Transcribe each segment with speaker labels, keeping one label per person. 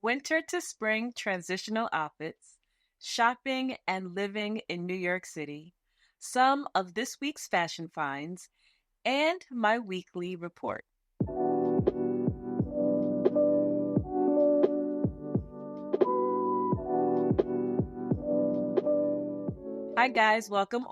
Speaker 1: Winter to spring transitional outfits, shopping and living in New York City, some of this week's fashion finds, and my weekly report. Hi guys, welcome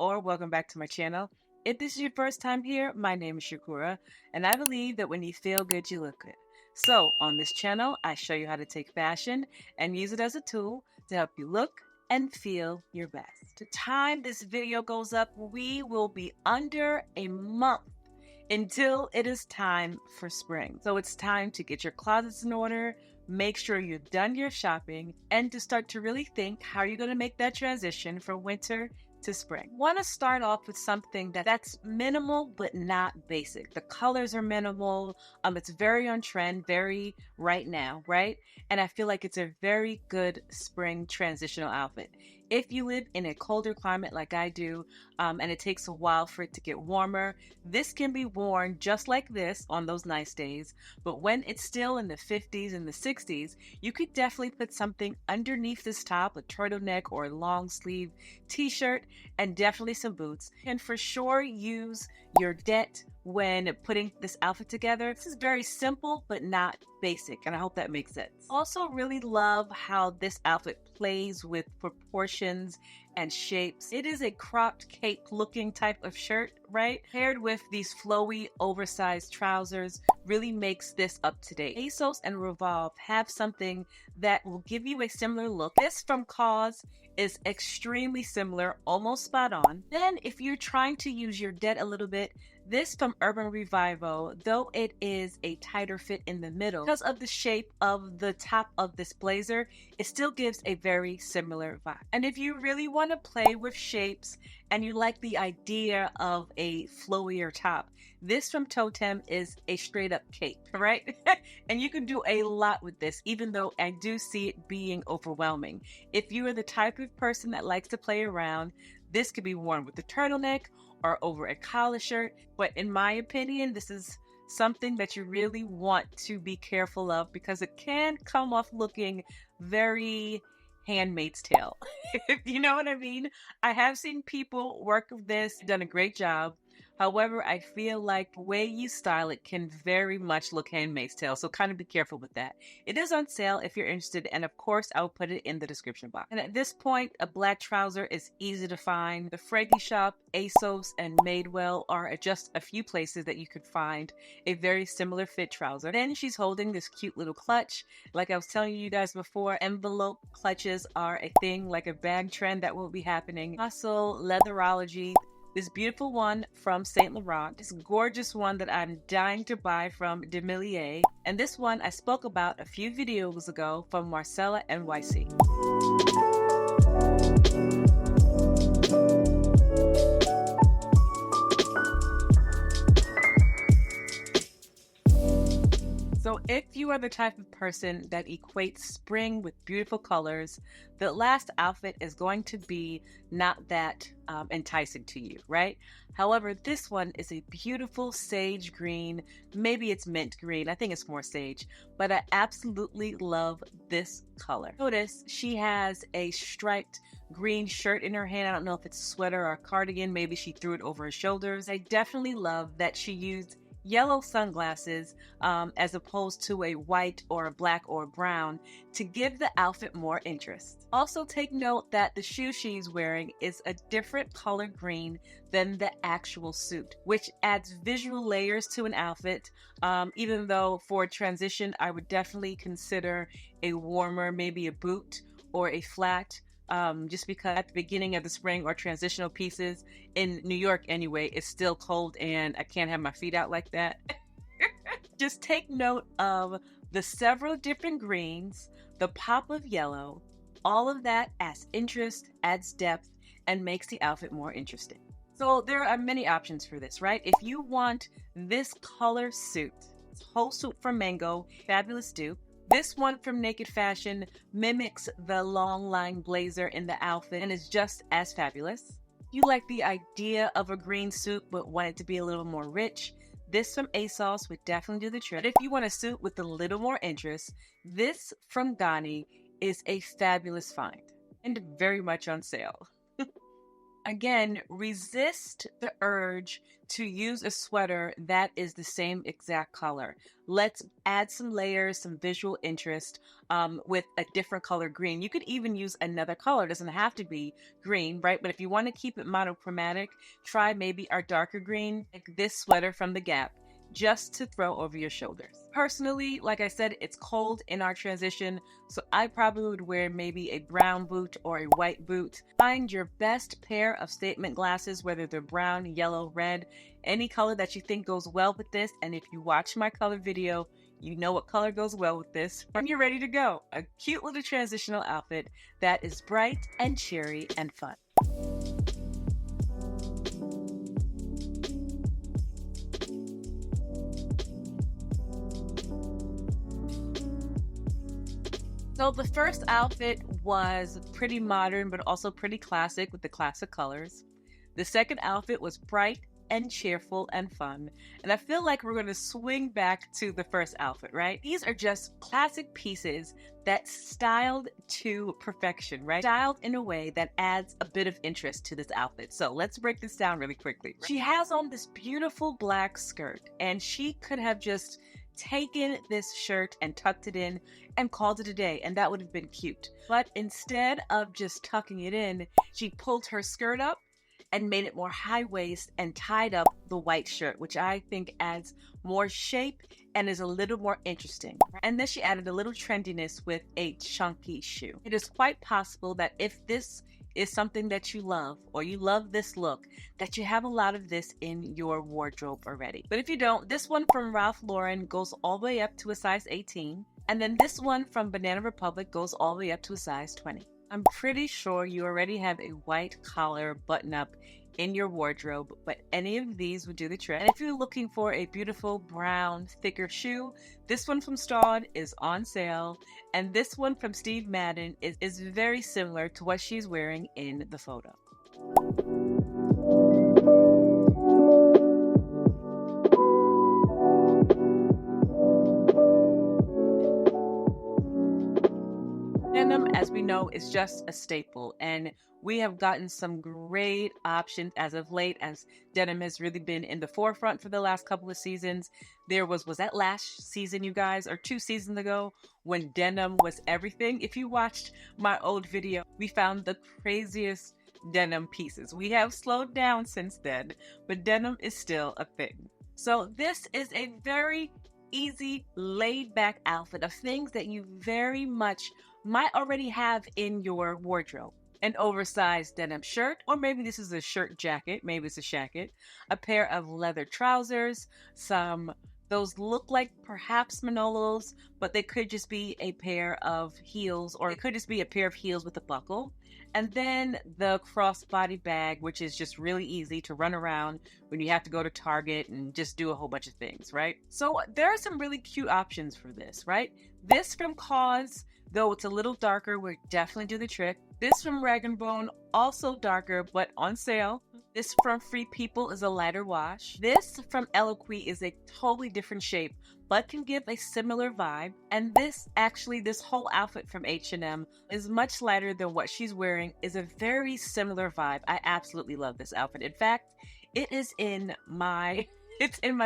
Speaker 1: back to my channel. If this is your first time here, my name is Kura, and I believe that when you feel good, you look good. So on this channel, I show you how to take fashion and use it as a tool to help you look and feel your best. The time this video goes up, we will be under a month until it is time for spring. So it's time to get your closets in order, make sure you've done your shopping, and to start to really think how you're going to make that transition from winter to spring. Want to start off with something that's minimal but not basic. The colors are minimal. It's very on trend, very right now, right? And I feel like it's a very good spring transitional outfit. If you live in a colder climate like I do, and it takes a while for it to get warmer, this can be worn just like this on those nice days. But when it's still in the 50s and the 60s, you could definitely put something underneath this top, a turtleneck or a long sleeve t-shirt, and definitely some boots. And for sure, use your D.E.T when putting this outfit together. This is very simple, but not basic, and I hope that makes sense. Also really love how this outfit plays with proportions and shapes. It is a cropped cape looking type of shirt, right? Paired with these flowy, oversized trousers really makes this up to date. ASOS and Revolve have something that will give you a similar look. This from Cause is extremely similar, almost spot on. Then if you're trying to use your D.E.T a little bit, this from Urban Revival, though it is a tighter fit in the middle, because of the shape of the top of this blazer, it still gives a very similar vibe. And if you really want to play with shapes and you like the idea of a flowier top, this from Totem is a straight up cape, right? And you can do a lot with this, even though I do see it being overwhelming. If you are the type of person that likes to play around, this could be worn with a turtleneck or over a collar shirt. But in my opinion, this is something that you really want to be careful of because it can come off looking very Handmaid's Tale. You know what I mean? I have seen people work with this, done a great job. However, I feel like the way you style it can very much look Handmaid's Tale, so kind of be careful with that. It is on sale if you're interested, and of course, I'll put it in the description box. And at this point, a black trouser is easy to find. The Fraggy Shop, ASOS, and Madewell are just a few places that you could find a very similar fit trouser. Then she's holding this cute little clutch. Like I was telling you guys before, envelope clutches are a thing, like a bag trend that will be happening. Hustle, Leatherology, this beautiful one from Saint Laurent, this gorgeous one that I'm dying to buy from Demillier, and this one I spoke about a few videos ago from Marcella NYC. So if you are the type of person that equates spring with beautiful colors, the last outfit is going to be not that enticing to you, right? However, this one is a beautiful sage green. Maybe it's mint green. I think it's more sage, but I absolutely love this color. Notice she has a striped green shirt in her hand. I don't know if it's a sweater or a cardigan. Maybe she threw it over her shoulders. I definitely love that she used yellow sunglasses as opposed to a white or a black or a brown to give the outfit more interest. Also take note that the shoe she's wearing is a different color green than the actual suit, which adds visual layers to an outfit. Even though for a transition, I would definitely consider a warmer, maybe a boot or a flat. Just because at the beginning of the spring or transitional pieces in New York anyway, it's still cold and I can't have my feet out like that. Just take note of the several different greens, the pop of yellow, all of that adds interest, adds depth, and makes the outfit more interesting. So there are many options for this, right? If you want this color suit, whole suit from Mango, fabulous dupe. This one from Naked Fashion mimics the long line blazer in the outfit and is just as fabulous. You like the idea of a green suit but want it to be a little more rich, This from ASOS would definitely do the trick. But if you want a suit with a little more interest, this from Ghani is a fabulous find and very much on sale. Again, resist the urge to use a sweater that is the same exact color. Let's add some layers, some visual interest with a different color green. You could even use another color. It doesn't have to be green, right? But if you want to keep it monochromatic, try maybe our darker green, like this sweater from the Gap, just to throw over your shoulders. Personally, like I said, it's cold in our transition, so I probably would wear maybe a brown boot or a white boot. Find your best pair of statement glasses, whether they're brown, yellow, red, any color that you think goes well with this. And if you watch my color video, you know what color goes well with this, and you're ready to go. A cute little transitional outfit that is bright and cheery and fun. So the first outfit was pretty modern, but also pretty classic with the classic colors. The second outfit was bright and cheerful and fun. And I feel like we're going to swing back to the first outfit, right? These are just classic pieces that styled to perfection, right? Styled in a way that adds a bit of interest to this outfit. So let's break this down really quickly. She has on this beautiful black skirt, and she could have just taken this shirt and tucked it in and called it a day, and that would have been cute. But instead of just tucking it in, she pulled her skirt up and made it more high waist and tied up the white shirt, which I think adds more shape and is a little more interesting. And then she added a little trendiness with a chunky shoe. It is quite possible that if this is something that you love, or you love this look, that you have a lot of this in your wardrobe already. But if you don't, this one from Ralph Lauren goes all the way up to a size 18. And then this one from Banana Republic goes all the way up to a size 20. I'm pretty sure you already have a white collar button up in your wardrobe, but any of these would do the trick. And if you're looking for a beautiful brown, thicker shoe, this one from Staud is on sale. And this one from Steve Madden is very similar to what she's wearing in the photo. Denim, as we know, is just a staple, and we have gotten some great options as of late, as denim has really been in the forefront for the last couple of seasons. Was that last season, you guys, or 2 seasons ago, when denim was everything? If you watched my old video, we found the craziest denim pieces. We have slowed down since then, but denim is still a thing. So this is a very easy, laid-back outfit of things that you very much might already have in your wardrobe. An oversized denim shirt, or maybe this is a shirt jacket, maybe it's a shacket, a pair of leather trousers, those look like perhaps Manolos, but they could just be a pair of heels, or it could just be a pair of heels with a buckle. And then the crossbody bag, which is just really easy to run around when you have to go to Target and just do a whole bunch of things, right? So there are some really cute options for this, right? This from Cause, though it's a little darker, will definitely do the trick. This from Rag & Bone, also darker, but on sale. This from Free People is a lighter wash. This from Eloquii is a totally different shape, but can give a similar vibe. And this whole outfit from H&M is much lighter than what she's wearing, is a very similar vibe. I absolutely love this outfit. In fact, it is in my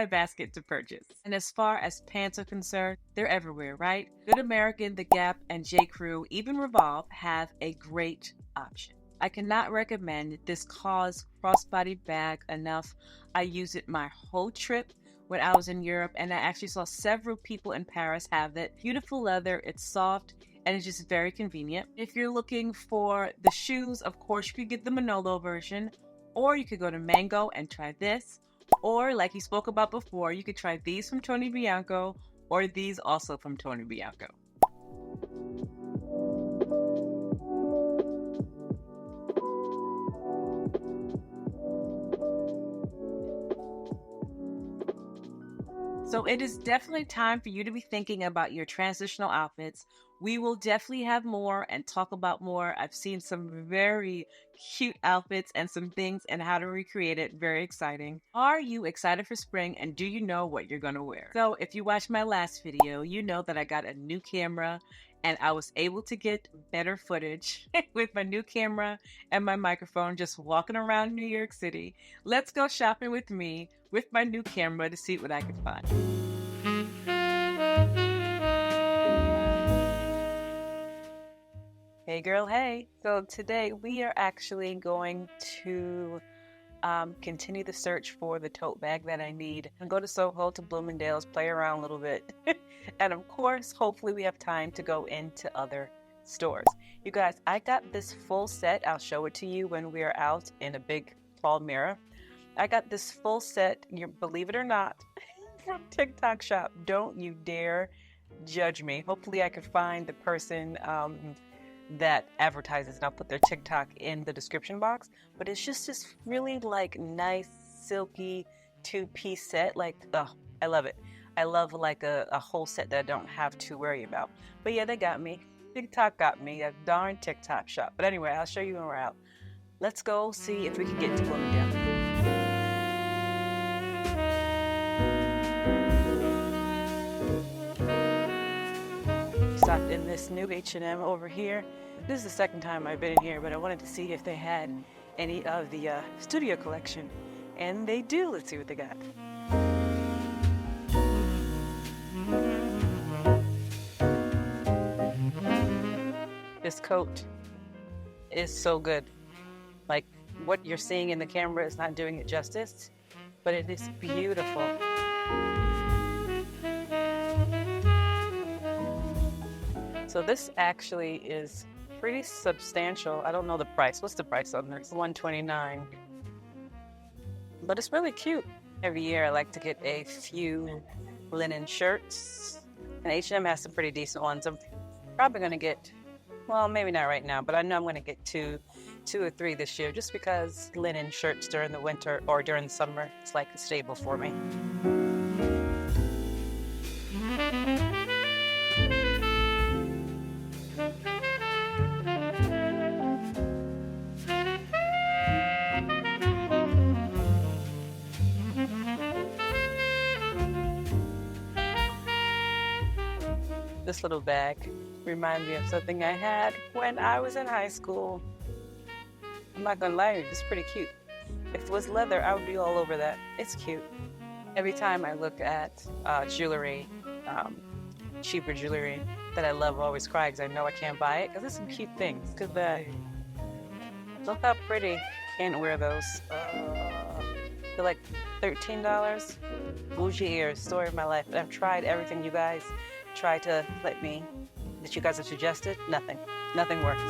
Speaker 1: basket to purchase. And as far as pants are concerned, they're everywhere, right? Good American, The Gap, and J. Crew, even Revolve, have a great option. I cannot recommend this Cause crossbody bag enough. I used it my whole trip when I was in Europe, and I actually saw several people in Paris have it. Beautiful leather, it's soft, and it's just very convenient. If you're looking for the shoes, of course, you could get the Manolo version, or you could go to Mango and try this. Or, like you spoke about before, you could try these from Tony Bianco, or these also from Tony Bianco. So So it is definitely time for you to be thinking about your transitional outfits. We will definitely have more and talk about more. I've seen some very cute outfits and some things and how to recreate it. Very exciting. Are you excited for spring and do you know what you're going to wear? So if you watched my last video, you know that I got a new camera and I was able to get better footage with my new camera and my microphone just walking around New York City. Let's go shopping with me with my new camera to see what I can find. Hey girl, hey. So today we are actually going to continue the search for the tote bag that I need and go to Soho, to Bloomingdale's, play around a little bit. And of course, hopefully we have time to go into other stores. You guys, I got this full set. I'll show it to you when we are out in a big tall mirror. I got this full set, believe it or not, from TikTok shop. Don't you dare judge me. Hopefully I could find the person that advertises, and I'll put their TikTok in the description box. But it's just this really like nice silky two-piece set. Like, oh, I love it. I love like a whole set that I don't have to worry about. But yeah, they got me. TikTok got me, a darn TikTok shop. But anyway, I'll show you when we're out. Let's go see if we can get to Bloomingdale. Stopped in this new H&M over here. This is the second time I've been in here, but I wanted to see if they had any of the studio collection. And they do. Let's see what they got. This coat is so good. Like, what you're seeing in the camera is not doing it justice, but it is beautiful. So this actually is pretty substantial. I don't know the price. What's the price on this? $129. But it's really cute. Every year I like to get a few linen shirts. And H&M has some pretty decent ones. I'm probably going to get, well, maybe not right now, but I know I'm going to get two or three this year just because linen shirts during the winter or during the summer, it's like a staple for me. This little bag reminds me of something I had when I was in high school. I'm not gonna lie to you, it's pretty cute. If it was leather, I would be all over that. It's cute. Every time I look at jewelry, cheaper jewelry that I love, I always cry because I know I can't buy it because there's some cute things. Look look how pretty. Can't wear those. They're like $13. Bougie ears, story of my life. I've tried everything you guys try to that you guys have suggested. Nothing works.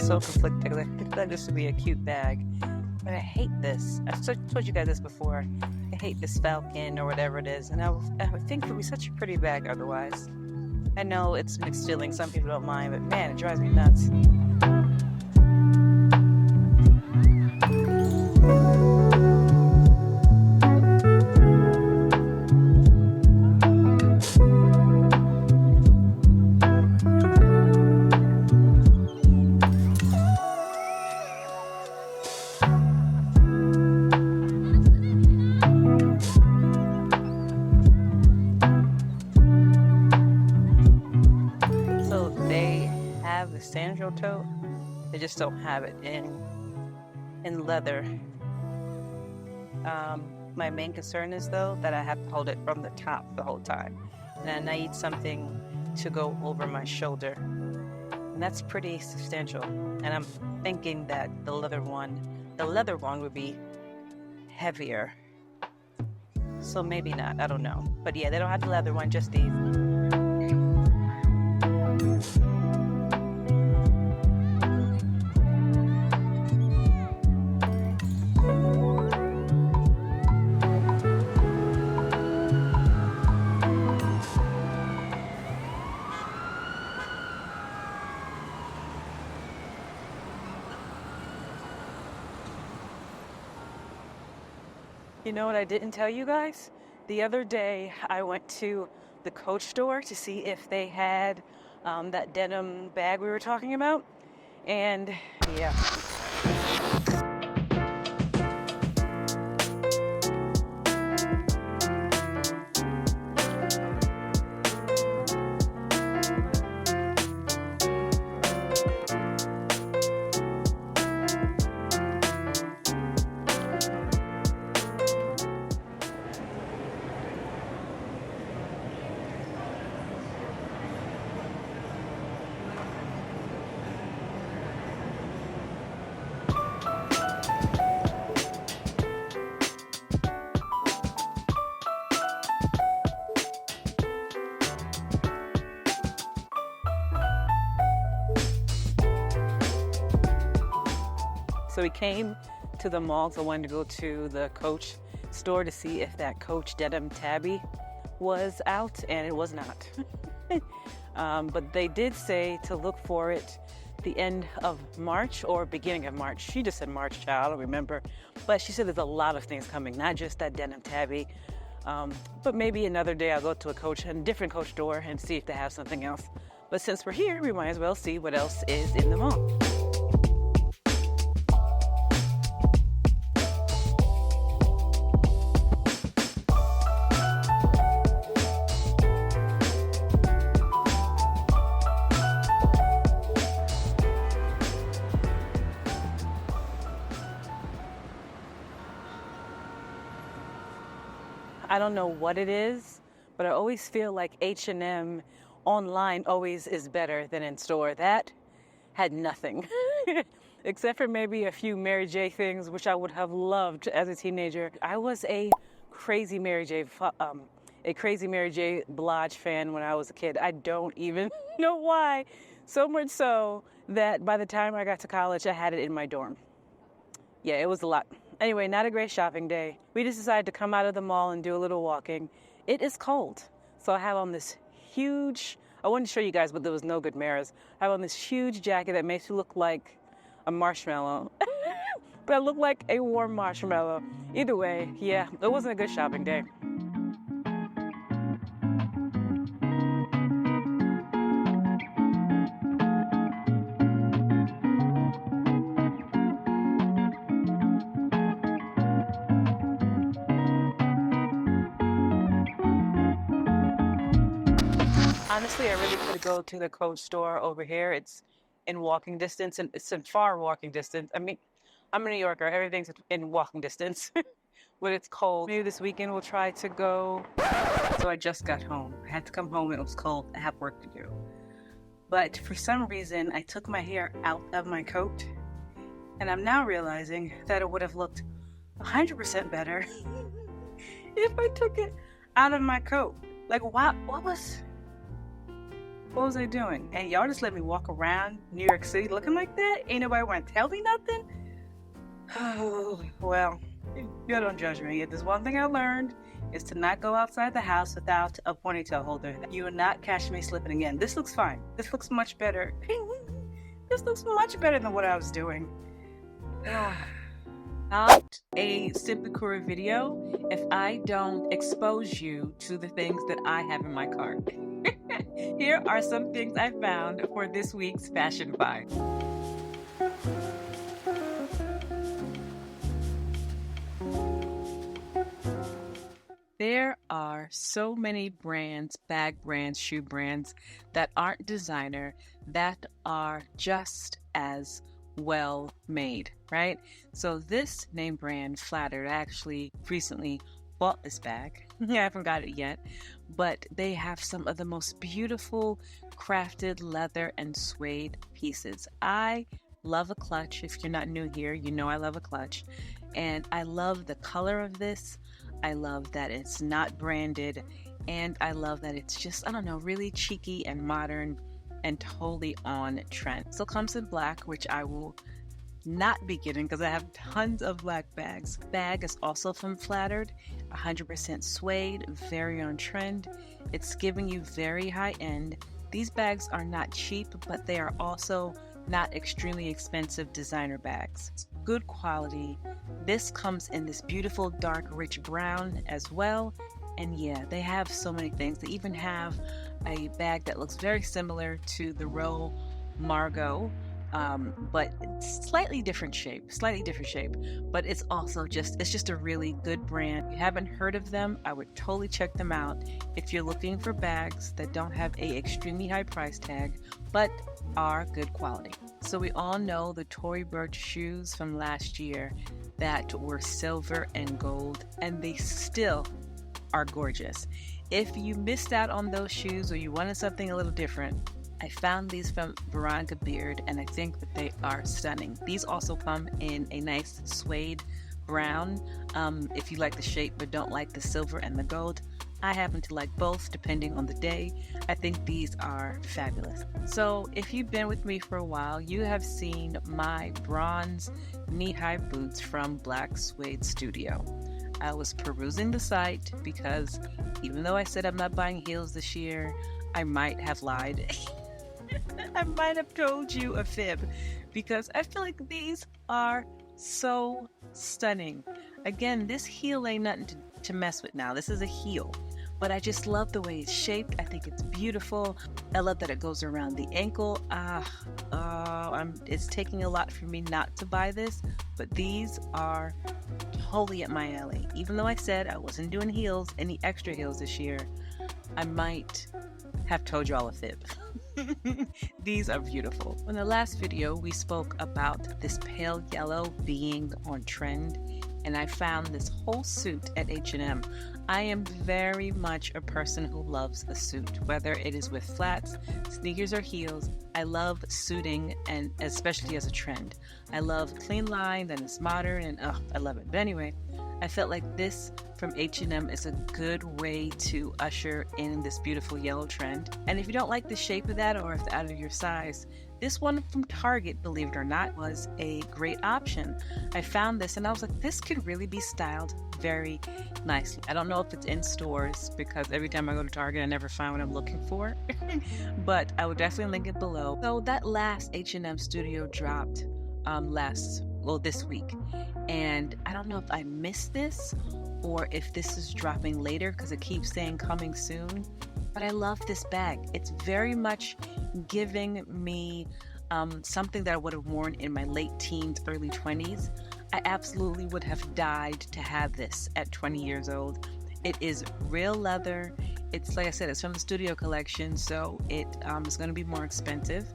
Speaker 1: So conflicted. I thought this would be a cute bag, but I hate this. I've told you guys this before. I hate this falcon or whatever it is, and I would think it would be such a pretty bag otherwise. I know it's mixed feelings. Some people don't mind, but man, it drives me nuts. Sandal tote. They just don't have it in leather. My main concern is though that I have to hold it from the top the whole time, and I need something to go over my shoulder. And that's pretty substantial. And I'm thinking that the leather one would be heavier. So maybe not, I don't know. But yeah, they don't have the leather one, just these. You know what I didn't tell you guys? The other day I went to the Coach store to see if they had that denim bag we were talking about. And yeah. So we came to the mall, so I wanted to go to the Coach store to see if that Coach denim tabby was out, and it was not. But they did say to look for it the end of March or beginning of March. She just said March, child, I don't remember. But she said there's a lot of things coming, not just that denim tabby. But maybe another day I'll go to a different Coach store and see if they have something else. But since we're here, we might as well see what else is in the mall. I don't know what it is, but I always feel like H&M online always is better than in store. That had nothing, except for maybe a few Mary J things, which I would have loved as a teenager. I was a crazy Mary J Blige fan when I was a kid. I don't even know why. So much so that by the time I got to college, I had it in my dorm. Yeah, it was a lot. Anyway, not a great shopping day. We just decided to come out of the mall and do a little walking. It is cold. So I have on this huge, I wanted to show you guys, but there was no good mirrors. I have on this huge jacket that makes me look like a marshmallow. But I look like a warm marshmallow. Either way, yeah, it wasn't a good shopping day. Honestly, I really could go to the Coach store over here. It's in walking distance, and it's in far walking distance. I mean, I'm a New Yorker. Everything's in walking distance. But it's cold. Maybe this weekend we'll try to go. So I just got home. I had to come home. It was cold. I have work to do. But for some reason, I took my hair out of my coat. And I'm now realizing that it would have looked 100% better if I took it out of my coat. Like, what was I doing? And y'all just let me walk around New York City looking like that? Ain't nobody want to tell me nothing? Oh, well, you don't judge me. If there's one thing I learned, is to not go outside the house without a ponytail holder. You will not catch me slipping again. This looks fine. This looks much better. This looks much better than what I was doing. Not a Simply Kura video if I don't expose you to the things that I have in my cart. Here are some things I found for this week's Fashion Find. There are so many brands, bag brands, shoe brands that aren't designer that are just as well made, right? So this name brand, Flattered, I actually recently bought this bag. I haven't got it yet, but they have some of the most beautiful crafted leather and suede pieces. I love a clutch. If you're not new here, you know I love a clutch. And I love the color of this. I love that it's not branded. And I love that it's just, I don't know, really cheeky and modern and totally on trend. Still comes in black, which I will not be getting because I have tons of black bags. Bag is also from Flattered, 100% suede, very on trend. It's giving you very high end. These bags are not cheap, but they are also not extremely expensive designer bags. Good quality. This comes in this beautiful dark rich brown as well. And yeah, they have so many things. They even have a bag that looks very similar to the Row Margot, but it's slightly different shape, but it's also just a really good brand. If you haven't heard of them, I would totally check them out if you're looking for bags that don't have a extremely high price tag, but are good quality. So we all know the Tory Burch shoes from last year that were silver and gold, and they still are gorgeous. If you missed out on those shoes or you wanted something a little different, I found these from Veronica Beard, and I think that they are stunning. These also come in a nice suede brown. If you like the shape but don't like the silver and the gold, I happen to like both depending on the day. I think these are fabulous. So if you've been with me for a while, you have seen my bronze knee-high boots from Black Suede Studio. I was perusing the site because even though I said I'm not buying heels this year, I might have lied. I might have told you a fib because I feel like these are so stunning. Again, this heel ain't nothing to mess with now. This is a heel, but I just love the way it's shaped. I think it's beautiful. I love that it goes around the ankle. It's taking a lot for me not to buy this, but these are totally up my alley. Even though I said I wasn't doing heels, any extra heels this year, I might have told you all a fib. These are beautiful. In the last video, we spoke about this pale yellow being on trend, and I found this whole suit at H&M. I am very much a person who loves a suit, whether it is with flats, sneakers, or heels. I love suiting, and especially as a trend. I love clean lines and it's modern, and I love it. But anyway, I felt like this from H&M is a good way to usher in this beautiful yellow trend. And if you don't like the shape of that, or if it's out of your size, this one from Target, believe it or not, was a great option. I found this and I was like, this could really be styled very nicely. I don't know if it's in stores because every time I go to Target, I never find what I'm looking for, but I will definitely link it below. So that last H&M Studio dropped this week, and I don't know if I missed this or if this is dropping later because it keeps saying coming soon, but I love this bag. It's very much giving me something that I would have worn in my late teens, early 20s. I absolutely would have died to have this at 20 years old. It is real leather. It's, like I said, it's from the Studio collection, so it is going to be more expensive.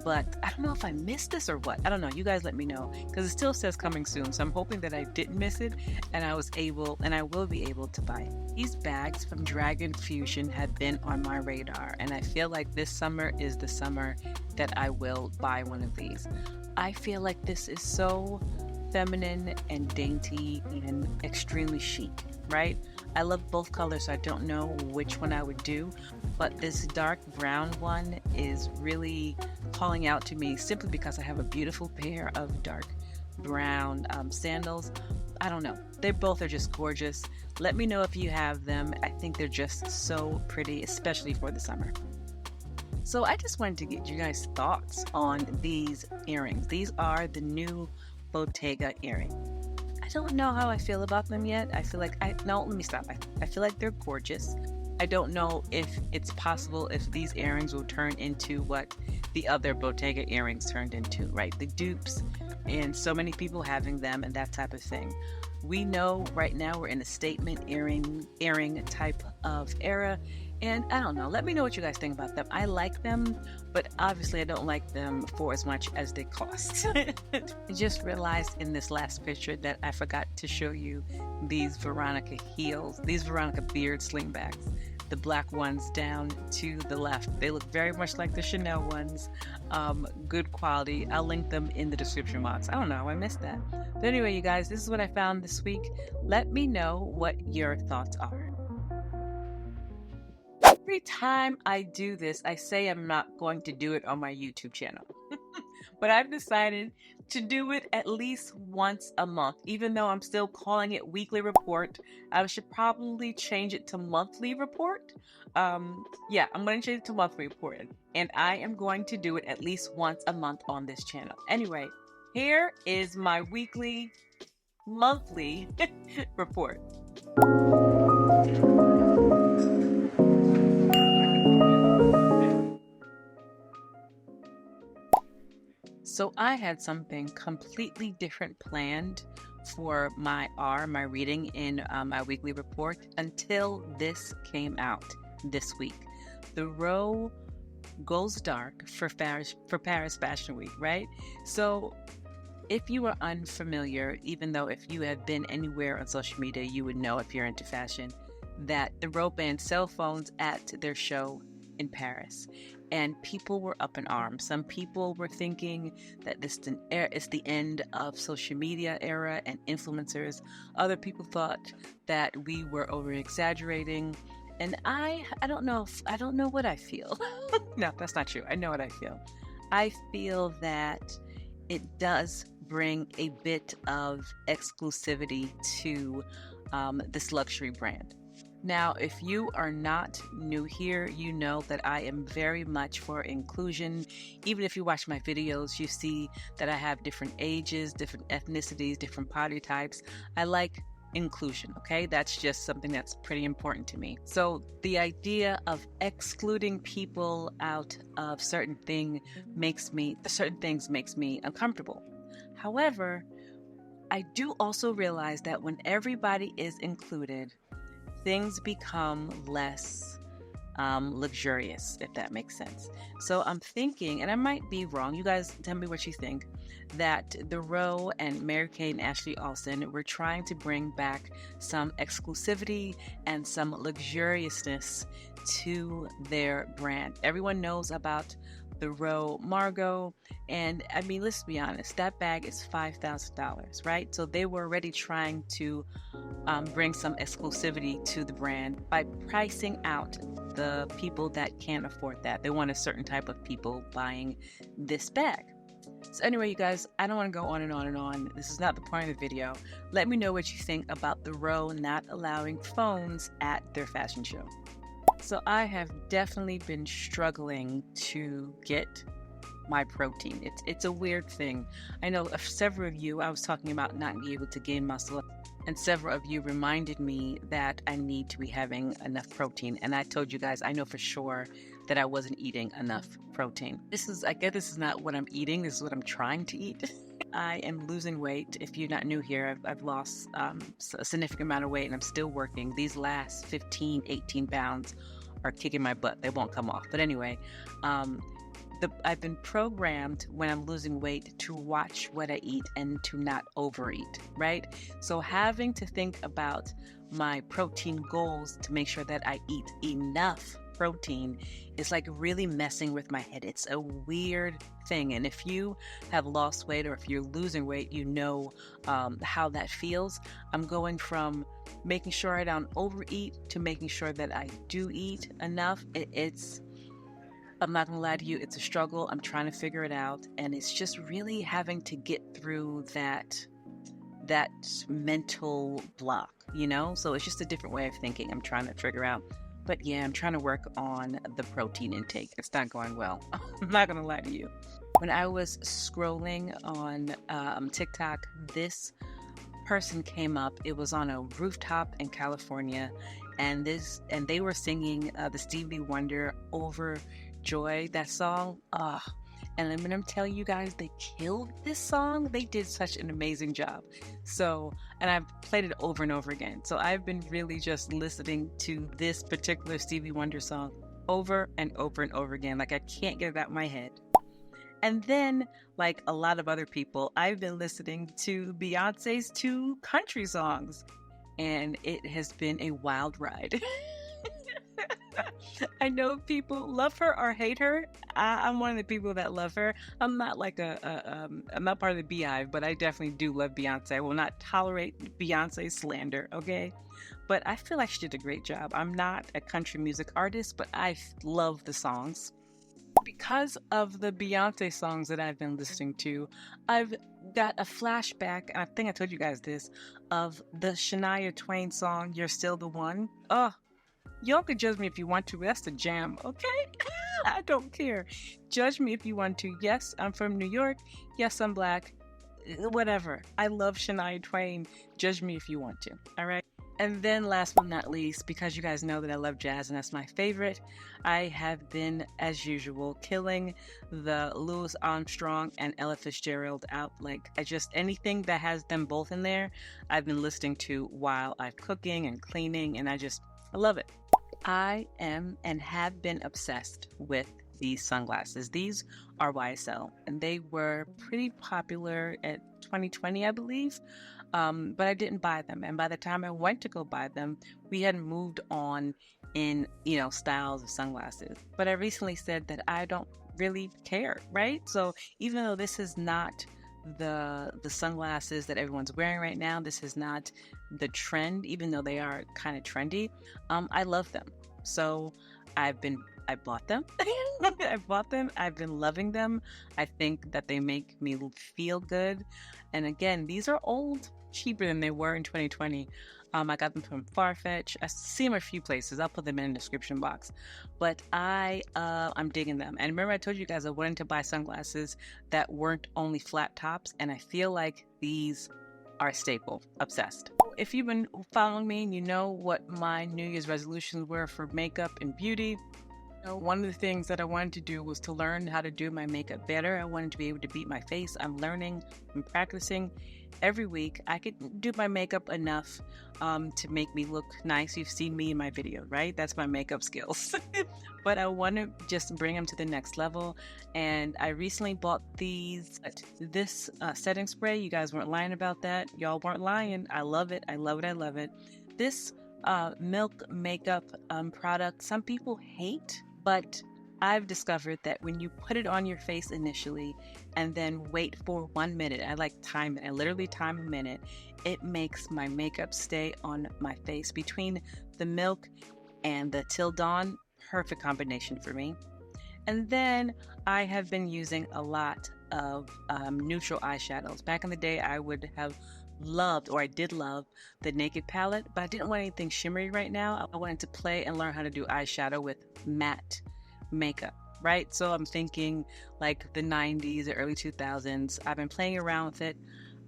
Speaker 1: But I don't know if I missed this or what. I don't know. You guys let me know because it still says coming soon. So I'm hoping that I didn't miss it and I will be able to buy it. These bags from Dragon Fusion have been on my radar, and I feel like this summer is the summer that I will buy one of these. I feel like this is so feminine and dainty and extremely chic, right? I love both colors, so I don't know which one I would do, but this dark brown one is really calling out to me simply because I have a beautiful pair of dark brown sandals. I don't know. They both are just gorgeous. Let me know if you have them. I think they're just so pretty, especially for the summer. So I just wanted to get you guys' thoughts on these earrings. These are the new Bottega earring. I don't know how I feel about them yet. I feel like I feel like they're gorgeous. I don't know if it's possible if these earrings will turn into what the other Bottega earrings turned into, right? The dupes and so many people having them and that type of thing. We know right now we're in a statement earring type of era, And I don't know, let me know what you guys think about them. I like them, but obviously I don't like them for as much as they cost. I just realized in this last picture that I forgot to show you these Veronica heels, these Veronica beard slingbacks, the black ones down to the left. They look very much like the Chanel ones. Good quality. I'll link them in the description box. I don't know, I missed that. But anyway, you guys, this is what I found this week. Let me know what your thoughts are. Every time I do this, I say I'm not going to do it on my YouTube channel. But I've decided to do it at least once a month. Even though I'm still calling it weekly report, I should probably change it to monthly report. Yeah, I'm going to change it to monthly report. And I am going to do it at least once a month on this channel. Anyway, here is my weekly, monthly report. So I had something completely different planned for my reading in my weekly report until this came out this week. The row goes dark for Paris Fashion Week, right? So if you are unfamiliar, even though if you have been anywhere on social media, you would know if you're into fashion, that the row banned cell phones at their show in Paris. And people were up in arms. Some people were thinking that this is the end of social media era and influencers. Other people thought that we were over exaggerating. And I don't know what I feel. No, that's not true. I know what I feel. I feel that it does bring a bit of exclusivity to this luxury brand. Now, if you are not new here, you know that I am very much for inclusion. Even if you watch my videos, you see that I have different ages, different ethnicities, different body types. I like inclusion, okay? That's just something that's pretty important to me. So the idea of excluding people out of certain things makes me uncomfortable. However, I do also realize that when everybody is included, things become less luxurious, if that makes sense. So I'm thinking, and I might be wrong, you guys tell me what you think, that The Row and Mary-Kate and Ashley Olsen were trying to bring back some exclusivity and some luxuriousness to their brand. Everyone knows about The Row Margot, and I mean, let's be honest, that bag is $5,000, right? So they were already trying to bring some exclusivity to the brand by pricing out the people that can't afford that. They want a certain type of people buying this bag. So anyway, you guys, I don't want to go on and on and on. This is not the point of the video. Let me know what you think about The Row not allowing phones at their fashion show. So I have definitely been struggling to get my protein. It's a weird thing. I know several of you, I was talking about not being able to gain muscle, and several of you reminded me that I need to be having enough protein. And I told you guys, I know for sure that I wasn't eating enough protein. I guess this is not what I'm eating. This is what I'm trying to eat. I am losing weight. If you're not new here, I've lost a significant amount of weight and I'm still working. These last 15, 18 pounds are kicking my butt. They won't come off. But anyway, I've been programmed when I'm losing weight to watch what I eat and to not overeat, right? So having to think about my protein goals to make sure that I eat enough protein is like really messing with my head. It's a weird thing. And if you have lost weight or if you're losing weight, you know how that feels. I'm going from making sure I don't overeat to making sure that I do eat enough. I'm not gonna lie to you, it's a struggle. I'm trying to figure it out, and it's just really having to get through that mental block, you know? So it's just a different way of thinking I'm trying to figure out. But yeah, I'm trying to work on the protein intake. It's not going well. I'm not gonna lie to you. When I was scrolling on TikTok, this person came up. It was on a rooftop in California, and they were singing the Stevie Wonder Overjoyed, that song. And I'm gonna tell you guys, they killed this song. They did such an amazing job. So, and I've played it over and over again. So I've been really just listening to this particular Stevie Wonder song over and over and over again. Like I can't get it out of my head. And then, like a lot of other people, I've been listening to Beyonce's 2 country songs, and it has been a wild ride. I know people love her or hate her. I'm one of the people that love her. I'm not like I'm not part of the Beehive, but I definitely do love Beyonce. I will not tolerate Beyonce slander, okay? But I feel like she did a great job. I'm not a country music artist, but I love the songs. Because of the Beyonce songs that I've been listening to, I've got a flashback, and I think I told you guys this, of the Shania Twain song, You're Still the One. Oh, y'all can judge me if you want to, but that's the jam, okay? I don't care. Judge me if you want to. Yes, I'm from New York. Yes, I'm black. Whatever. I love Shania Twain. Judge me if you want to, all right? And then last but not least, because you guys know that I love jazz and that's my favorite, I have been, as usual, killing the Louis Armstrong and Ella Fitzgerald out. Like, anything that has them both in there, I've been listening to while I'm cooking and cleaning, and I love it. I am and have been obsessed with these sunglasses. These are YSL, and they were pretty popular at 2020, I believe. But I didn't buy them. And by the time I went to go buy them, we had moved on in, styles of sunglasses. But I recently said that I don't really care, right? So even though this is not the sunglasses that everyone's wearing right now, this is not the trend, even though they are kind of trendy, I love them. So I bought them. I bought them. I've been loving them. I think that they make me feel good. And again, these are old, cheaper than they were in 2020. I got them from Farfetch. I see them a few places. I'll put them in the description box. But I'm digging them. And remember I told you guys I wanted to buy sunglasses that weren't only flat tops, and I feel like these are a staple. Obsessed. If you've been following me and you know what my New Year's resolutions were for makeup and beauty, one of the things that I wanted to do was to learn how to do my makeup better. I wanted to be able to beat my face. I'm learning, I'm practicing every week. I could do my makeup enough to make me look nice. You've seen me in my video, right? That's my makeup skills. But I want to just bring them to the next level. And I recently bought this setting spray. You guys weren't lying about that. Y'all weren't lying. I love it. I love it. I love it. This Milk makeup product, some people hate, but I've discovered that when you put it on your face initially and then wait for 1 minute, I like time it. I literally time a minute. It makes my makeup stay on my face. Between the Milk and the Till Dawn, perfect combination for me. And then I have been using a lot of neutral eyeshadows. Back in the day, I would have loved, or I did love, the Naked palette, but I didn't want anything shimmery right now. I wanted to play and learn how to do eyeshadow with matte makeup, right? So I'm thinking like the 90s or early 2000s. I've been playing around with it.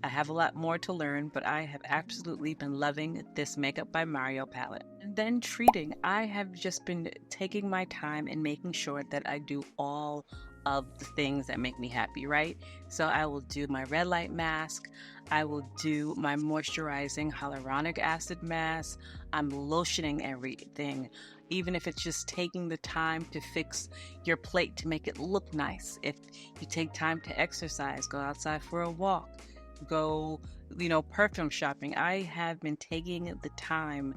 Speaker 1: I have a lot more to learn, but I have absolutely been loving this Makeup by Mario palette. And then treating. I have just been taking my time and making sure that I do all of the things that make me happy, right? So I will do my red light mask. I will do my moisturizing hyaluronic acid mask. I'm lotioning everything, even if it's just taking the time to fix your plate to make it look nice. If you take time to exercise, go outside for a walk, go, perfume shopping. I have been taking the time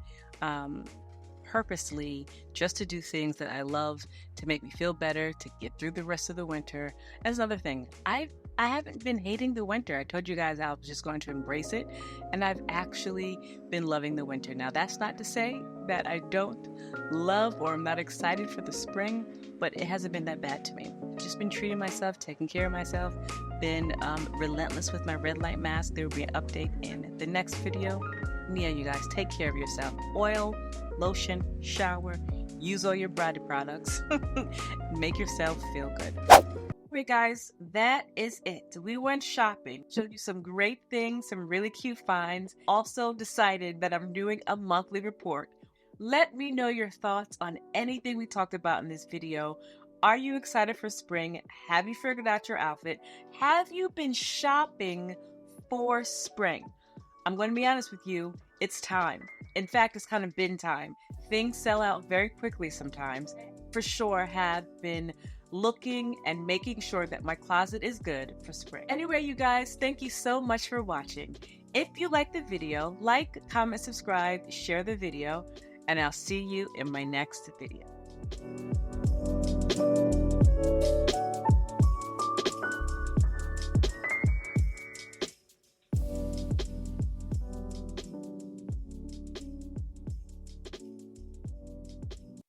Speaker 1: purposely just to do things that I love to make me feel better, to get through the rest of the winter. That's another thing. I haven't been hating the winter. I told you guys I was just going to embrace it, and I've actually been loving the winter. Now, that's not to say that I don't love or I'm not excited for the spring, but it hasn't been that bad to me. I've just been treating myself, taking care of myself, been relentless with my red light mask. There will be an update in the next video. Yeah, you guys, take care of yourself. Oil, lotion, shower, use all your body products. Make yourself feel good. Alright guys, that is it. We went shopping, showed you some great things, some really cute finds. Also decided that I'm doing a monthly report. Let me know your thoughts on anything we talked about in this video. Are you excited for spring? Have you figured out your outfit? Have you been shopping for spring? I'm going to be honest with you, it's time. In fact, it's kind of been time. Things sell out very quickly sometimes. For sure, have been looking and making sure that my closet is good for spring. Anyway, you guys, thank you so much for watching. If you liked the video, like, comment, subscribe, share the video, and I'll see you in my next video.